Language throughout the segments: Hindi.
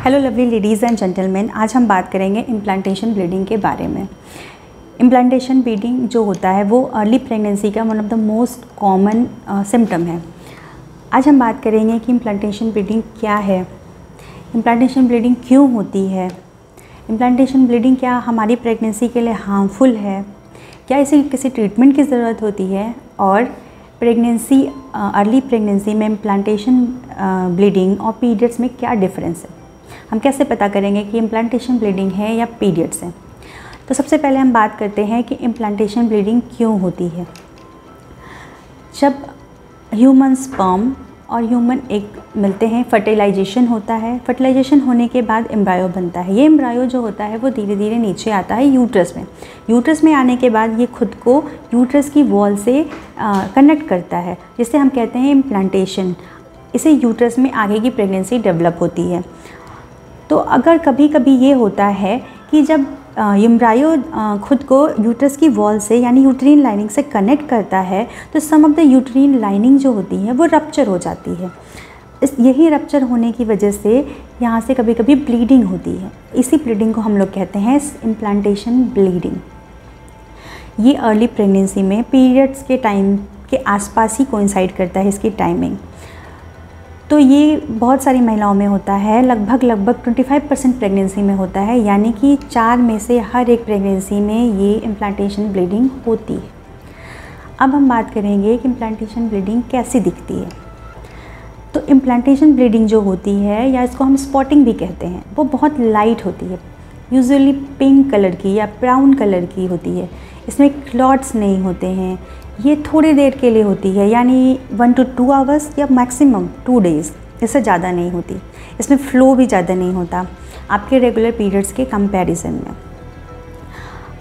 Hello lovely ladies and gentleman, आज हम बात करेंगे इम्प्लांटेशन ब्लीडिंग के बारे में। इम्प्लांटेशन ब्लीडिंग जो होता है वो अर्ली प्रेगनेंसी का one of the most common symptom है। आज हम बात करेंगे कि इम्प्लांटेशन ब्लीडिंग क्या है, इम्प्लांटेशन ब्लीडिंग क्यों होती है, इम्प्लांटेशन ब्लीडिंग क्या हमारी प्रेगनेंसी के लिए हार्मफुल है, क्या इसे किसी ट्रीटमेंट की ज़रूरत होती है, और प्रेगनेंसी अर्ली प्रेगनेंसी में इम्प्लांटेशन ब्लीडिंग और पीरियड्स में क्या डिफरेंस है। हम कैसे पता करेंगे कि इम्प्लांटेशन ब्लीडिंग है या पीरियड्स है। तो सबसे पहले हम बात करते हैं कि इम्प्लांटेशन ब्लीडिंग क्यों होती है। जब ह्यूमन स्पर्म और ह्यूमन एग मिलते हैं, फर्टिलाइजेशन होता है। फर्टिलाइजेशन होने के बाद एम्ब्रायो बनता है। ये एम्ब्रायो जो होता है वो धीरे धीरे नीचे आता है यूट्रस में। यूट्रस में आने के बाद ये खुद को यूट्रस की वॉल से कनेक्ट करता है, जिसे हम कहते हैं इम्प्लांटेशन। इसे यूट्रस में आगे की प्रेगनेंसी डेवलप होती है। तो अगर कभी कभी ये होता है कि जब एम्ब्रायो खुद को यूट्रस की वॉल से यानी यूट्रीन लाइनिंग से कनेक्ट करता है तो सम ऑफ द यूट्रीन लाइनिंग जो होती है वो रप्चर हो जाती है। यही रप्चर होने की वजह से यहाँ से कभी कभी ब्लीडिंग होती है। इसी ब्लीडिंग को हम लोग कहते हैं इम्प्लांटेशन ब्लीडिंग। ये अर्ली प्रेगनेंसी में पीरियड्स के टाइम के आसपास ही कोइंसाइड करता है इसकी टाइमिंग। तो ये बहुत सारी महिलाओं में होता है, लगभग 25% प्रेगनेंसी में होता है, यानी कि 4 में से हर एक प्रेगनेंसी में ये इम्प्लांटेशन ब्लीडिंग होती है। अब हम बात करेंगे कि इम्प्लांटेशन ब्लीडिंग कैसी दिखती है। तो इम्प्लांटेशन ब्लीडिंग जो होती है, या इसको हम स्पॉटिंग भी कहते हैं, वो बहुत लाइट होती है, यूजुअली पिंक कलर की या ब्राउन कलर की होती है। इसमें क्लॉट्स नहीं होते हैं। ये थोड़ी देर के लिए होती है, यानी 1 to 2 आवर्स या मैक्सिमम 2 डेज़, इससे ज़्यादा नहीं होती। इसमें फ़्लो भी ज़्यादा नहीं होता आपके रेगुलर पीरियड्स के कंपैरिजन में।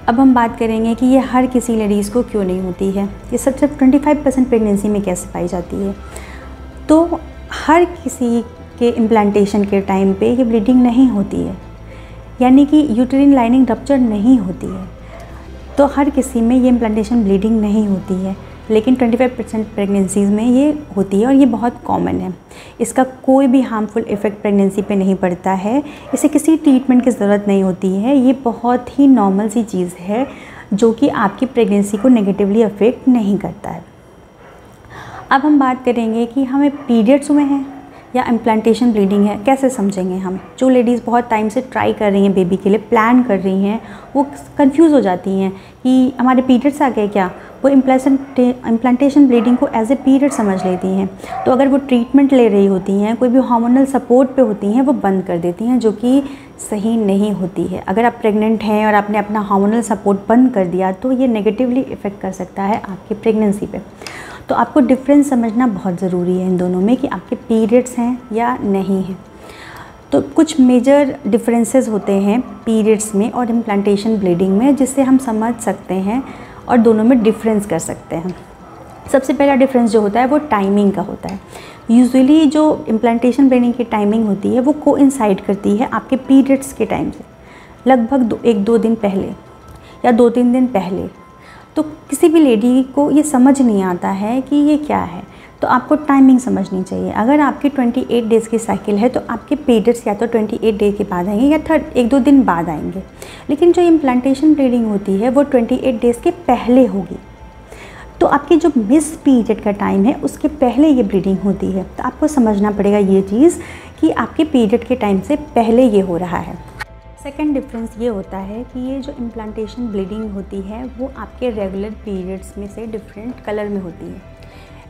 अब हम बात करेंगे कि ये हर किसी लेडीज़ को क्यों नहीं होती है। ये सबसे 25% प्रेगनेंसी में कैसे पाई जाती है। तो हर किसी के इम्प्लांटेशन के टाइम पे ये ब्लीडिंग नहीं होती है, यानी कि यूट्रीन लाइनिंग रप्चर नहीं होती है। तो हर किसी में ये इम्प्लांटेशन ब्लीडिंग नहीं होती है, लेकिन 25% प्रेगनेंसीज़ में ये होती है और ये बहुत कॉमन है। इसका कोई भी हार्मफुल इफ़ेक्ट प्रेगनेंसी पे नहीं पड़ता है। इसे किसी ट्रीटमेंट की ज़रूरत नहीं होती है। ये बहुत ही नॉर्मल सी चीज़ है जो कि आपकी प्रेगनेंसी को नेगेटिवली अफेक्ट नहीं करता है। अब हम बात करेंगे कि हमें पीरियड्स हुए हैं या इम्प्लांटेशन ब्लीडिंग है, कैसे समझेंगे हम। जो लेडीज़ बहुत टाइम से ट्राई कर रही हैं, बेबी के लिए प्लान कर रही हैं, वो कंफ्यूज हो जाती हैं कि हमारे पीरियड्स आ गए क्या। वो इम्प्लांटेशन ब्लीडिंग को एज ए पीरियड समझ लेती हैं। तो अगर वो ट्रीटमेंट ले रही होती हैं, कोई भी हार्मोनल सपोर्ट पे होती हैं, वो बंद कर देती हैं, जो कि सही नहीं होती है। अगर आप प्रेग्नेंट हैं और आपने अपना हार्मोनल सपोर्ट बंद कर दिया तो ये नेगेटिवली इफ़ेक्ट कर सकता है आपकी प्रेगनेंसी पे। तो आपको डिफरेंस समझना बहुत ज़रूरी है इन दोनों में कि आपके पीरियड्स हैं या नहीं हैं। तो कुछ मेजर डिफरेंसेस होते हैं पीरियड्स में और इम्प्लांटेशन ब्लीडिंग में, जिससे हम समझ सकते हैं और दोनों में डिफरेंस कर सकते हैं। सबसे पहला डिफरेंस जो होता है वो टाइमिंग का होता है। यूजुअली जो इम्प्लांटेशन ब्लीडिंग की टाइमिंग होती है वो कोइंसाइड करती है आपके पीरियड्स के टाइम से, लगभग 1-2 दिन पहले या 2-3 दिन पहले। तो किसी भी लेडी को ये समझ नहीं आता है कि ये क्या है, तो आपको टाइमिंग समझनी चाहिए। अगर आपकी 28 डेज़ की साइकिल है तो आपके पीरियड्स या तो 28 डे के बाद आएंगे या 1-2 दिन बाद आएंगे। लेकिन जो इम्प्लांटेशन ब्लीडिंग होती है वो 28 डेज़ के पहले होगी। तो आपकी जो मिस पीरियड का टाइम है उसके पहले ये ब्लीडिंग होती है। तो आपको समझना पड़ेगा ये चीज़ कि आपके पीरियड के टाइम से पहले ये हो रहा है। सेकेंड डिफरेंस ये होता है कि ये जो इम्प्लांटेशन ब्लीडिंग होती है वो आपके रेगुलर पीरियड्स में से डिफरेंट कलर में होती है।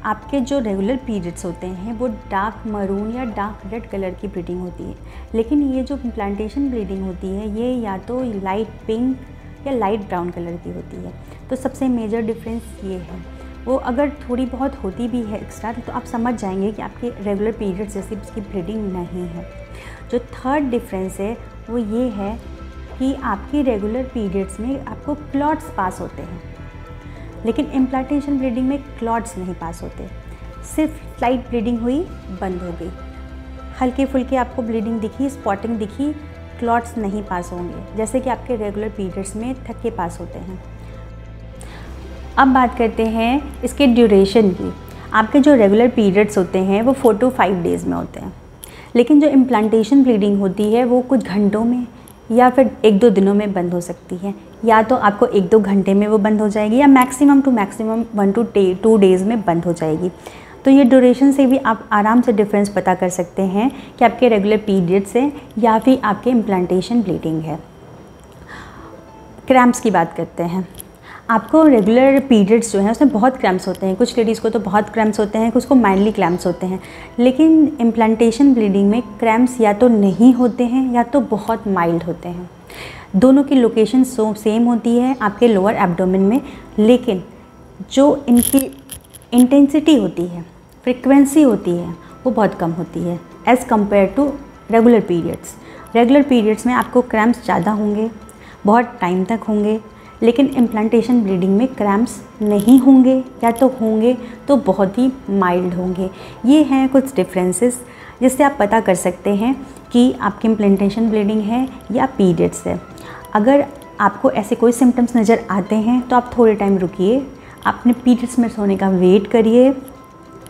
आपके जो रेगुलर पीरियड्स होते हैं वो डार्क मरून या डार्क रेड कलर की ब्लीडिंग होती है, लेकिन ये जो इम्प्लांटेशन ब्लीडिंग होती है ये या तो लाइट पिंक या लाइट ब्राउन कलर की होती है। तो सबसे मेजर डिफरेंस ये है। वो अगर थोड़ी बहुत होती भी है एक्स्ट्रा तो आप समझ जाएंगे कि आपके रेगुलर पीरियड्स जैसी इसकी ब्लीडिंग नहीं है। जो थर्ड डिफरेंस है वो ये है कि आपकी रेगुलर पीरियड्स में आपको क्लॉट्स पास होते हैं, लेकिन इम्प्लांटेशन ब्लीडिंग में क्लॉट्स नहीं पास होते। सिर्फ स्लाइट ब्लीडिंग हुई, बंद हो गई, हल्के फुल्के आपको ब्लीडिंग दिखी, स्पॉटिंग दिखी, क्लॉट्स नहीं पास होंगे, जैसे कि आपके रेगुलर पीरियड्स में थक्के पास होते हैं। अब बात करते हैं इसके ड्यूरेशन की। आपके जो रेगुलर पीरियड्स होते हैं वो 4 to 5 डेज़ में होते हैं, लेकिन जो इम्प्लांटेशन ब्लीडिंग होती है वो कुछ घंटों में या फिर 1-2 दिनों में बंद हो सकती है, या तो आपको 1-2 घंटे में वो बंद हो जाएगी या maximum to maximum 1 to 2 days में बंद हो जाएगी। तो ये ड्यूरेशन से भी आप आराम से डिफरेंस पता कर सकते हैं कि आपके रेगुलर पीरियड्स है या फिर आपके इम्प्लांटेशन ब्लीडिंग है। क्रैम्प्स की बात करते हैं। आपको रेगुलर पीरियड्स जो हैं उसमें बहुत क्रैम्प्स होते हैं, कुछ लेडीज़ को तो बहुत क्रैम्प्स होते हैं, कुछ को माइल्डली क्रैम्प्स होते हैं, लेकिन इम्प्लांटेशन ब्लीडिंग में क्रैम्प्स या तो नहीं होते हैं या तो बहुत माइल्ड होते हैं। दोनों की लोकेशन सेम होती है आपके लोअर एब्डोमेन में, लेकिन जो इनकी इंटेंसिटी होती है, फ्रीक्वेंसी होती है, वो बहुत कम होती है as compare to regular periods. Regular periods में आपको क्रैम्प्स ज़्यादा होंगे, बहुत टाइम तक होंगे, लेकिन इम्प्लांटेशन ब्लीडिंग में क्रैम्प्स नहीं होंगे या तो होंगे तो बहुत ही माइल्ड होंगे। ये हैं कुछ डिफरेंसेस जिससे आप पता कर सकते हैं कि आपकी इम्प्लांटेशन ब्लीडिंग है या पीरियड्स है। अगर आपको ऐसे कोई सिम्टम्स नज़र आते हैं तो आप थोड़े टाइम रुकिए, अपने पीरियड्स में होने का वेट करिए।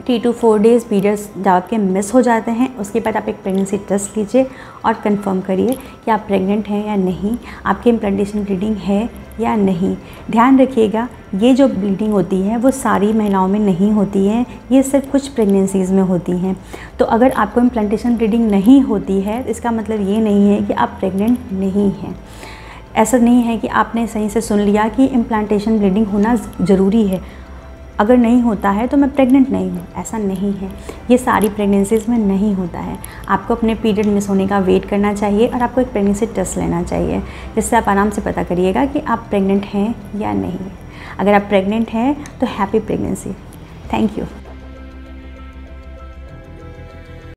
3 to 4 डेज़ पीरियड्स जब आपके मिस हो जाते हैं उसके बाद आप एक प्रेगनेंसी टेस्ट लीजिए और कंफर्म करिए कि आप प्रेग्नेंट हैं या नहीं, आपकी इम्प्लांटेशन ब्लीडिंग है या नहीं। ध्यान रखिएगा, ये जो ब्लीडिंग होती है वो सारी महिलाओं में नहीं होती है, ये सिर्फ कुछ प्रेगनेंसीज़ में होती हैं। तो अगर आपको इम्प्लांटेशन ब्लीडिंग नहीं होती है इसका मतलब ये नहीं है कि आप प्रेग्नेंट नहीं हैं। ऐसा नहीं है कि आपने सही से सुन लिया कि इम्प्लांटेशन ब्लीडिंग होना ज़रूरी है, अगर नहीं होता है तो मैं प्रेग्नेंट नहीं हूँ, ऐसा नहीं है। ये सारी प्रेगनेंसीज़ में नहीं होता है। आपको अपने पीरियड मिस होने का वेट करना चाहिए और आपको एक प्रेगनेंसी टेस्ट लेना चाहिए, जिससे आप आराम से पता करिएगा कि आप प्रेग्नेंट हैं या नहीं। अगर आप प्रेग्नेंट हैं तो हैप्पी प्रेगनेंसी। Thank you.